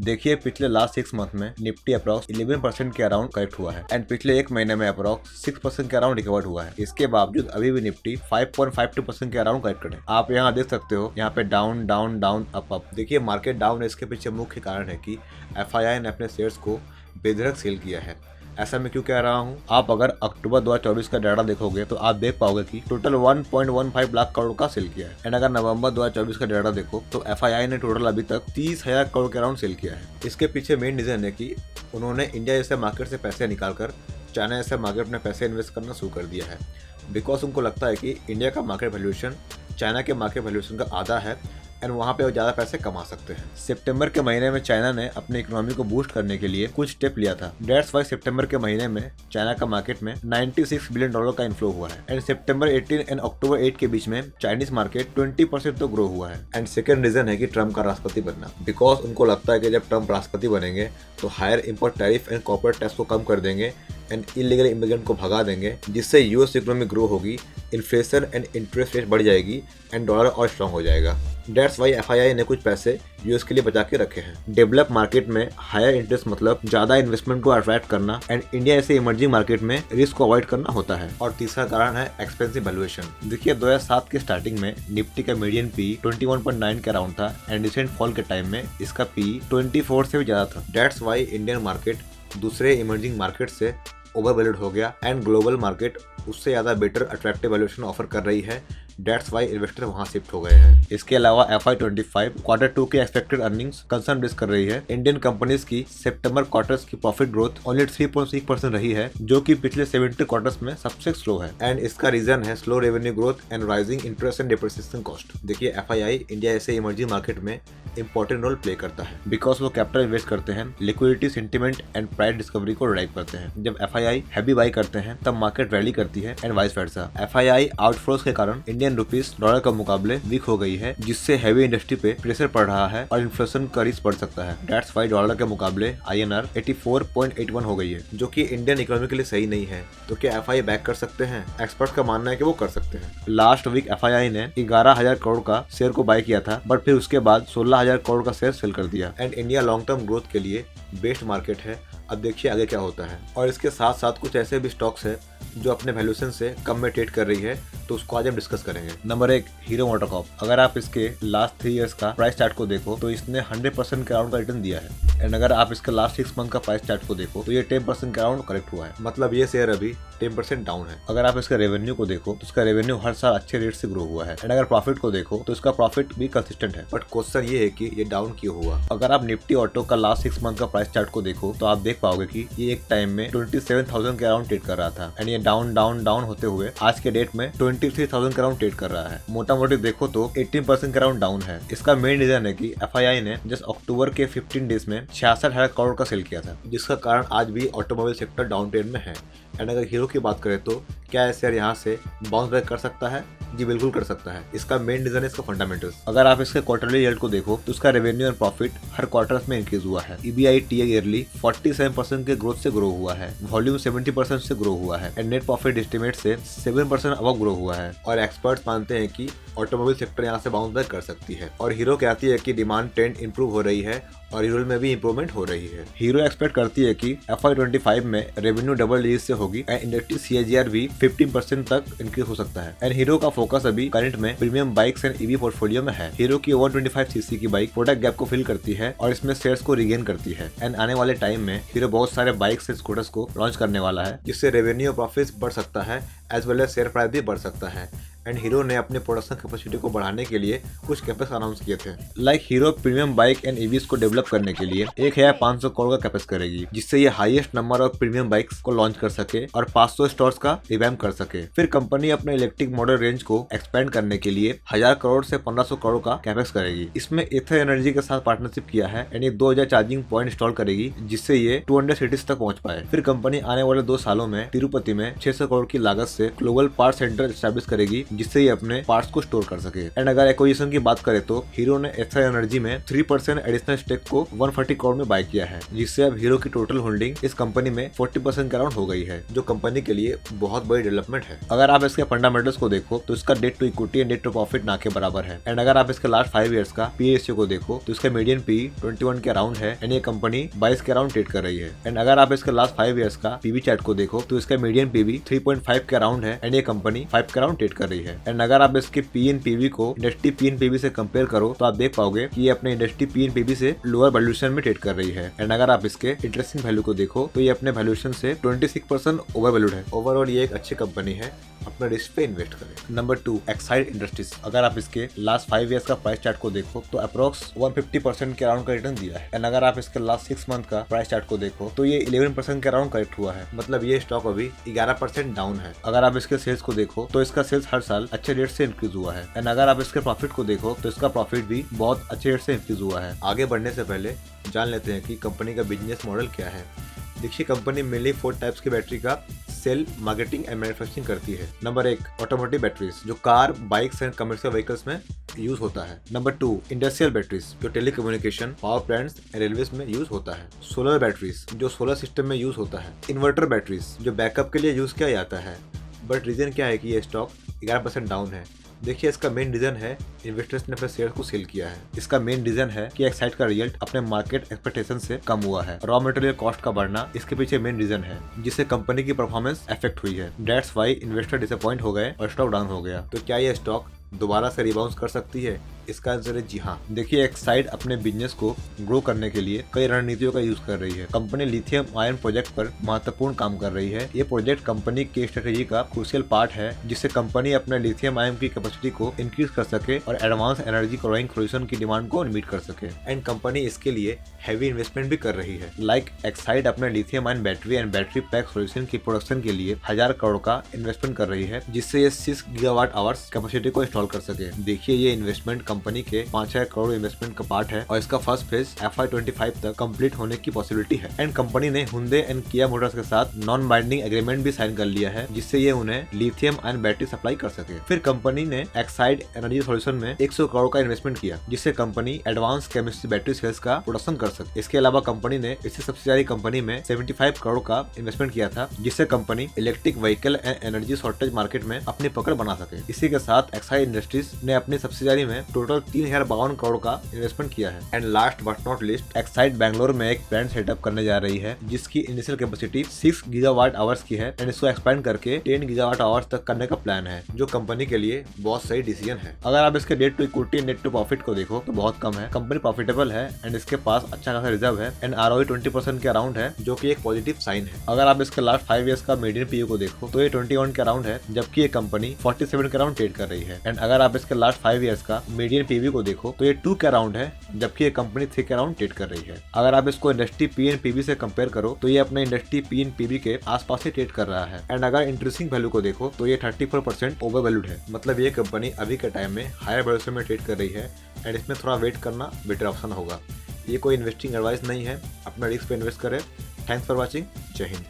देखिए पिछले last 6 month में निफ्टी अप्रॉक्स 11% के अराउंड करेक्ट हुआ है एंड पिछले एक महीने में अप्रॉक्स 6% के अराउंड रिकवर हुआ है। इसके बावजूद अभी भी निफ्टी 5.52% के अराउंड करेक्ट है। आप यहाँ देख सकते हो, यहाँ पे down down down up up. देखिए मार्केट डाउन है, इसके पीछे मुख्य कारण है कि FII ने अपने शेयर्स को बेधड़क सेल किया है। ऐसा मैं क्यों कह रहा हूँ, आप अगर अक्टूबर 2024 का डाटा देखोगे तो आप देख पाओगे कि टोटल 1.15 लाख करोड़ का सेल किया है एंड अगर नवंबर 2024 का डाटा देखो तो FII ने टोटल अभी तक 30,000 करोड़ के अराउंड सेल किया है। इसके पीछे मेन रीजन है कि उन्होंने इंडिया जैसे मार्केट से पैसे निकालकर चाइना जैसे मार्केट में पैसे इन्वेस्ट करना शुरू कर दिया है। बिकॉज उनको लगता है कि इंडिया का मार्केट वैल्यूएशन चाइना के मार्केट वैल्यूएशन का आधा है एंड वहाँ पे वो ज़्यादा पैसे कमा सकते हैं। सितंबर के महीने में चाइना ने अपनी इकोनॉमी को बूस्ट करने के लिए कुछ स्टेप लिया था। डेट्स वाई सितंबर के महीने में चाइना का मार्केट में $96 बिलियन का इन्फ्लो हुआ है एंड सितंबर 18 एंड अक्टूबर 8 के बीच में चाइनीज मार्केट 20% तो ग्रो हुआ है। एंड सेकंड रीजन है कि ट्रम्प का राष्ट्रपति बनना। बिकॉज उनको लगता है कि जब ट्रम्प राष्ट्रपति बनेंगे तो higher import tariff and corporate tax को कम कर देंगे एंड इलीगल इमिग्रेंट को भगा देंगे, जिससे यूएस इकोनॉमी ग्रो होगी, इन्फ्लेशन एंड इंटरेस्ट रेट बढ़ जाएगी एंड डॉलर और स्ट्रॉन्ग हो जाएगा। डेट्स वाई FII ने कुछ पैसे यूएस के लिए बचा के रखे हैं। डेवलप मार्केट में हायर इंटरेस्ट मतलब ज्यादा इन्वेस्टमेंट को अट्रैक्ट करना एंड इंडिया ऐसे इमर्जिंग मार्केट में रिस्क को अवॉइड करना होता है। और तीसरा कारण है एक्सपेंसिव वैल्यूएशन। देखिए 2007 के स्टार्टिंग में निफ्टी का मीडियन पी 21.9 के अराउंड था एंड रिसेंट फॉल के टाइम में इसका पी 24 से भी ज्यादा था। डेट्स वाई इंडियन मार्केट दूसरे इमर्जिंग मार्केट से ओवर वैल्यूड हो गया एंड ग्लोबल मार्केट उससे ज़्यादा बेटर अट्रैक्टिव वैल्यूएशन ऑफर कर रही है। डेट्स वाई इन्वेस्टर वहां शिफ्ट हो गए हैं। इसके अलावा FY25 क्वार्टर 2 की एक्सपेक्टेड अर्निंग्स कंसर्न रेज कर रही है। इंडियन कंपनीज की सितंबर क्वार्टर्स की प्रॉफिट ग्रोथ ओनली 3.6% रही है, जो कि पिछले 70 क्वार्टर्स में सबसे स्लो है एंड इसका रीजन है slow revenue growth and rising interest and depreciation cost. देखिए FII इंडिया ऐसे इमर्जिंग मार्केट में इंपॉर्टेंट रोल प्ले करता है बिकॉज वो कैपिटल इन्वेस्ट करते हैं, liquidity sentiment and price discovery को ड्राइव करते हैं। जब FII हैवी बाई करते हैं तब मार्केट रैली करती है and vice versa. FII outflows के कारण इंडियन रुपीस डॉलर के मुकाबले वीक हो गई है, जिससे हैवी इंडस्ट्री पे प्रेशर पड़ रहा है और इन्फ्लेशन का रिस्क बढ़ सकता है। डेट्स वाई डॉलर के मुकाबले INR 84.81 हो गई है, जो कि इंडियन इकोनॉमी के लिए सही नहीं है। तो क्या FII बैक कर सकते हैं? एक्सपर्ट्स का मानना है कि वो कर सकते हैं। लास्ट वीक FII ने 11,000 करोड़ का शेयर को बाय किया था, बट फिर उसके बाद 16,000 करोड़ का शेयर सेल कर दिया and India long term growth के लिए बेस्ट मार्केट है। अब देखिए आगे क्या होता है। और इसके साथ साथ कुछ ऐसे भी स्टॉक्स है जो अपने वैल्यूएशन से कम में ट्रेड कर रही है, तो उसको आज हम डिस्कस करेंगे। Number 1 hero MotoCorp. अगर आप इसके लास्ट 3 इयर्स का प्राइस चार्ट को देखो तो इसने 100% के अराउंड का रिटर्न दिया है एंड अगर आप इसके लास्ट 6 मंथ का प्राइस चार्ट को देखो तो ये 10% के अराउंड करेक्ट हुआ है। मतलब ये शेयर अभी 10% डाउन है। अगर आप इसका रेवेन्यू को देखो तो इसका रेवेन्यू हर साल अच्छे रेट से ग्रो हुआ है एंड अगर प्रॉफिट को देखो तो इसका प्रॉफिट भी कंसिस्टेंट है। बट क्वेश्चन ये है कि ये डाउन क्यों हुआ। अगर आप निफ्टी ऑटो का लास्ट 6 मंथ का प्राइस चार्ट को देखो तो आप देख पाओगे कि ये एक टाइम में 27,000 के अराउंड ट्रेड कर रहा था एंड ये डाउन डाउन डाउन होते हुए आज के डेट में 23,000 के अराउंड ट्रेड कर रहा है। मोटा मोटी देखो तो 18% के अराउंड डाउन है। इसका मेन रीजन है कि FII ने जस्ट अक्टूबर के 15 डेज में 66,000 करोड़ का सेल किया था, जिसका कारण आज भी ऑटोमोबाइल सेक्टर डाउन ट्रेंड में है। एंड अगर हीरो की बात करें तो क्या ये शेयर यहाँ से बाउंस बैक कर सकता है? जी बिल्कुल कर सकता है। इसका मेन रीजन है इसका फंडामेंटल्स। अगर आप इसके क्वार्टरली रिजल्ट को देखो तो उसका रेवेन्यू और प्रॉफिट हर क्वार्टर्स में इंक्रीज हुआ है। EBITDA ईयरली 47% के ग्रोथ से ग्रो हुआ है, वॉल्यूम 70% से ग्रो हुआ है एंड नेट प्रॉफिट एस्टिमेट से 7% अबव ग्रो हुआ है। और एक्सपर्ट्स मानते हैं कि ऑटोमोबाइल सेक्टर यहाँ से बाउंस बैक कर सकती है। और हीरो कहती है कि डिमांड ट्रेंड इंप्रूव हो रही है और हीरो में भी इंप्रूवमेंट हो रही है। हीरो एक्सपेक्ट करती है कि FY25 में रेवेन्यू डबल डिजिट से होगी एंड इंडस्ट्री CAGR भी 15% तक इंक्रीज हो सकता है। एंड हीरो का फोकस अभी करंट में premium bikes and EV portfolio में है। हीरो की 125cc की बाइक प्रोडक्ट गैप को फिल करती है और इसमें शेयर्स को रिगेन करती है एंड आने वाले टाइम में हीरो बहुत सारे बाइक्स एंड स्कूटर्स को लॉन्च करने वाला है, जिससे रेवेन्यू और प्रॉफिट्स बढ़ सकता है as well as share price भी बढ़ सकता है। एंड हीरो ने अपने प्रोडक्शन कैपेसिटी को बढ़ाने के लिए कुछ कैपेक्स अनाउंस किए थे। Like hero premium bike and EVs को डेवलप करने के लिए 1,500 करोड़ का कैपेक्स करेगी, जिससे ये highest number of premium bikes को लॉन्च कर सके और 500 स्टोर्स का रिवैम्प कर सके। फिर कंपनी अपने इलेक्ट्रिक मॉडल रेंज को एक्सपेंड करने के लिए 1000 करोड़ से 1500 करोड़ का कैपेक्स करेगी। इसमें एथर एनर्जी के साथ पार्टनरशिप किया है एंड ये 2000 चार्जिंग पॉइंट इंस्टॉल करेगी, जिससे ये 200 सिटीज तक पहुंच पाए। फिर कंपनी आने वाले 2 सालों में तिरुपति में 600 करोड़ की लागत से ग्लोबल पार्ट सेंटर एस्टैब्लिश करेगी, जिससे ये अपने पार्ट्स को स्टोर कर सके। एंड अगर एक्विजिशन की बात करें तो हीरो ने एक्साइड एनर्जी में 3% एडिशनल स्टेक को 140 करोड़ में बाय किया है, जिससे अब हीरो की टोटल होल्डिंग इस कंपनी में 40% के अराउंड हो गई है, जो कंपनी के लिए बहुत बड़ी डेवलपमेंट है। अगर आप इसके फंडामेंटल्स को देखो तो इसका debt to equity and debt to profit ना के बराबर है। एंड अगर आप इसके लास्ट 5 इयर्स का पी रेशियो को देखो तो इसका मीडियन पी 21 के अराउंड है एंड ये कंपनी 22 के अराउंड ट्रेड कर रही है। एंड अगर आप इसके लास्ट 5 इयर्स का पीबी चार्ट को देखो तो इसका मीडियन पीबी 3.5 के अराउंड है एंड ये कंपनी 5 के अराउंड ट्रेड कर रही है। एंड अगर आप इसके पी एन पीवी को इंडस्ट्री पी एन पीवी से कंपेयर करो तो आप देख पाओगे कि ये अपने इंडस्ट्री पी एन पीवी से लोअर वैल्यूएशन में ट्रेड कर रही है। एंड अगर आप इसके इंटरेस्टिंग वैल्यू को देखो तो ये अपने वैल्यूएशन से 26% ओवर वैल्यूड है। ओवरऑल ये एक अच्छी कंपनी है, अपने रिस्क पे इन्वेस्ट करें। Number 2, Exide industries. अगर आप इसके लास्ट 5 इयर्स का प्राइस चार्ट को देखो तो अप्रोक्स 150% के अराउंड का रिटर्न दिया है। एंड अगर आप इसके लास्ट 6 मंथ का प्राइस चार्ट को देखो तो ये 11% के अराउंड करेक्ट हुआ है, मतलब ये स्टॉक अभी 11% डाउन है। अगर आप इसके सेल्स को देखो तो इसका सेल्स हर साल अच्छे रेट से इंक्रीज हुआ है। एंड अगर आप इसके प्रॉफिट को देखो तो इसका प्रॉफिट भी बहुत अच्छे रेट से इंक्रीज हुआ है। आगे बढ़ने से पहले जान लेते हैं कि कंपनी का बिजनेस मॉडल क्या है। देखिए, कंपनी मेनली 4 टाइप्स की बैटरी का सेल, मार्केटिंग एंड मैन्युफैक्चरिंग करती है। नंबर 1, ऑटोमोटिव बैटरीज, जो car, bikes and commercial vehicles में यूज होता है। नंबर 2, इंडस्ट्रियल बैटरीज, जो telecommunication, power plants and railways में यूज होता है। सोलर बैटरीज, जो सोलर सिस्टम में यूज होता है। इन्वर्टर बैटरीज, जो बैकअप के लिए यूज किया जाता है। बट रीजन क्या है कि ये स्टॉक 11% डाउन है? देखिए, इसका मेन रीजन है इन्वेस्टर्स ने अपने शेयर को सेल किया है। इसका मेन रीजन है कि एक्साइड का रिजल्ट अपने मार्केट एक्सपेक्टेशन से कम हुआ है। रॉ मटेरियल कॉस्ट का बढ़ना इसके पीछे मेन रीजन है, जिससे कंपनी की परफॉर्मेंस अफेक्ट हुई है। दैट्स व्हाई इन्वेस्टर डिसअपॉइंट हो गए और स्टॉक डाउन हो गया। तो क्या ये स्टॉक दोबारा से रिबाउंस कर सकती है? इसका आंसर है जी हाँ। देखिए, एक्साइड अपने बिजनेस को ग्रो करने के लिए कई रणनीतियों का यूज कर रही है। कंपनी लिथियम आयन प्रोजेक्ट पर महत्वपूर्ण काम कर रही है। ये प्रोजेक्ट कंपनी की स्ट्रेटेजी का क्रूशियल पार्ट है, जिससे कंपनी अपने लिथियम आयन की कैपेसिटी को इंक्रीज कर सके और एडवांस एनर्जी क्लोइंग सोल्यूशन की डिमांड को मीट कर सके। एंड कंपनी इसके लिए हैवी इन्वेस्टमेंट भी कर रही है। लाइक एक्साइड अपने lithium ion battery and battery pack solution की प्रोडक्शन के लिए 1000 करोड़ का इन्वेस्टमेंट कर रही है, जिससे ये 6 गीगावाट आवर्स कैपेसिटी को इंस्टॉल कर सके। देखिए, ये इन्वेस्टमेंट कंपनी के 5,000 करोड़ इन्वेस्टमेंट का पार्ट है और इसका फर्स्ट फेज FY25 तक कंप्लीट होने की पॉसिबिलिटी है। एंड कंपनी ने हुंडई एंड किया मोटर्स के साथ नॉन बाइंडिंग एग्रीमेंट भी साइन कर लिया है, जिससे ये उन्हें लिथियम आयन बैटरी सप्लाई कर सके। फिर कंपनी ने एक्साइड एनर्जी सोल्यूशन में 100 करोड़ का इन्वेस्टमेंट किया, जिससे company advance chemistry battery cells का प्रोडक्शन कर सके। इसके अलावा कंपनी ने इससे सब्सिडियरी कंपनी में 75 करोड़ का इन्वेस्टमेंट किया था, जिससे company electric vehicle and energy shortage market में अपनी पकड़ बना सके। इसी के साथ एक्साइड इंडस्ट्रीज ने अपनी सब्सिडियरी में टोटल 3052 करोड़ का इन्वेस्टमेंट किया है। And last but not list, Exide Bangalore में एक प्लांट सेटअप करने जा रही है, जिसकी इनिशियल कैपेसिटी 6 गीगावाट आवर्स की है एंड इसको एक्सपेंड करके 10 गीगावाट आवर्स तक करने का प्लान है, जो कंपनी के लिए बहुत सही डिसीजन है। अगर आप इसके debt to equity and debt to profit को देखो तो बहुत कम है। कंपनी प्रॉफिटेबल है एंड इसके पास अच्छा खासा रिजर्व है एंड ROE 20% के अराउंड है, जो कि एक पॉजिटिव साइन है। अगर आप इसके लास्ट 5 इयर्स का मीडियन पीयू को देखो तो ये 21 के अराउंड है, जबकि ये कंपनी 47 के अराउंड ट्रेड कर रही है। एंड अगर आप इसके लास्ट 5 इयर्स का मीडियन पीवी को देखो तो ये 2 के अराउंड है, जबकि ये कंपनी 3 के अराउंड ट्रेड कर रही है। अगर आप इसको इंडस्ट्री PNPB से कंपेयर करो तो ये अपने इंडस्ट्री PNPB के आसपास ही ट्रेड कर रहा है। एंड अगर इंटरेस्टिंग वैल्यू को देखो तो ये 34% ओवर वैल्यूड है, मतलब ये कंपनी अभी के टाइम में हायर वैल्यूएशन में ट्रेड कर रही है एंड इसमें थोड़ा वेट करना बेटर ऑप्शन होगा। ये कोई इन्वेस्टिंग एडवाइस नहीं है, अपना रिस्क पे इन्वेस्ट करें। Thanks for watching. जय हिंद।